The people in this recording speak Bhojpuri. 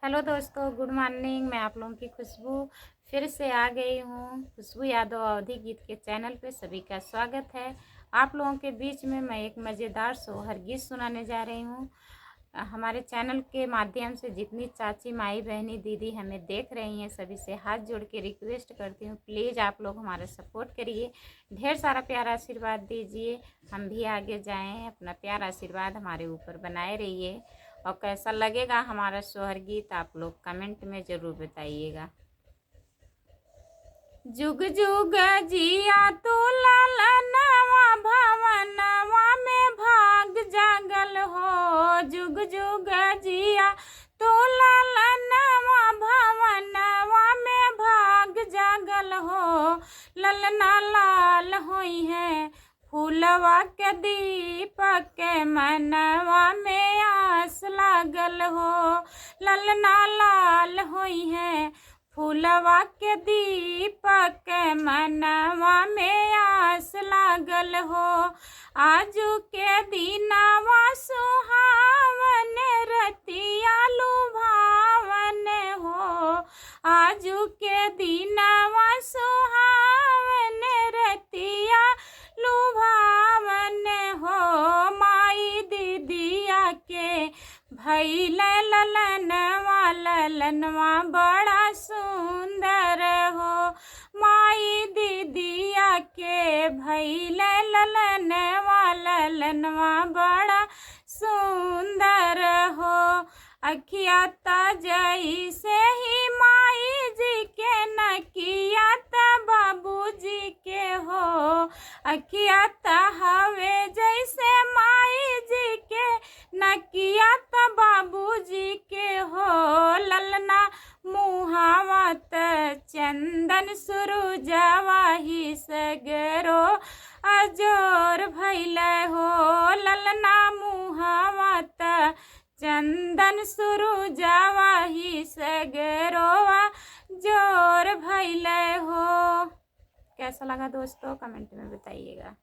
हेलो दोस्तों, गुड मॉर्निंग। मैं आप लोगों की खुशबू फिर से आ गई हूँ। खुशबू यादव अवधी गीत के चैनल पे सभी का स्वागत है। आप लोगों के बीच में मैं एक मज़ेदार सोहर गीत सुनाने जा रही हूँ। हमारे चैनल के माध्यम से जितनी चाची, माई, बहनी, दीदी हमें देख रही हैं, सभी से हाथ जोड़ के रिक्वेस्ट करती हूँ, प्लीज़ आप लोग हमारा सपोर्ट करिए, ढेर सारा प्यारा आशीर्वाद दीजिए, हम भी आगे जाएं। अपना प्यारा आशीर्वाद हमारे ऊपर बनाए रहिए। और कैसा लगेगा हमारा सोहर गीत आप लोग कमेंट में ज़रूर बताइएगा। जुग जुग जिया तू लालनवा भवनवा में भाग जागल हो। जुग जुग जिया तू लालनवा भवनवा में भाग जागल हो। ललना लाल होई है फूलवा के दीपक के मनवा में आस लागल हो। ललना लाल होई है फूलवा के दीपक के मनवा में आस लागल हो। आजू के दीनवा सुहावन रतिया लुभावन हो। आजू के दीनवा सुहावन रतिया लुभावन हो। माई दीदिया के भैल ललनवा, ललनवा बड़ा सुंदर हो। माई दीदिया के भैल ललनवा, ललनवा बड़ा सुंदर हो। अखिया जई से ही माई जी के नकिया बाबू जी के हो। अखिया हवे जैसे माई जी के नकिया बाबू जी के हो। ललना मुहावा चंदन सुरुजवा ही सगरो अजोर भैल हो। ललना मुहावा चंदन सुरुजवा ही सगरोवा जोर भैल हो। कैसा लगा दोस्तों कमेंट में बताइएगा।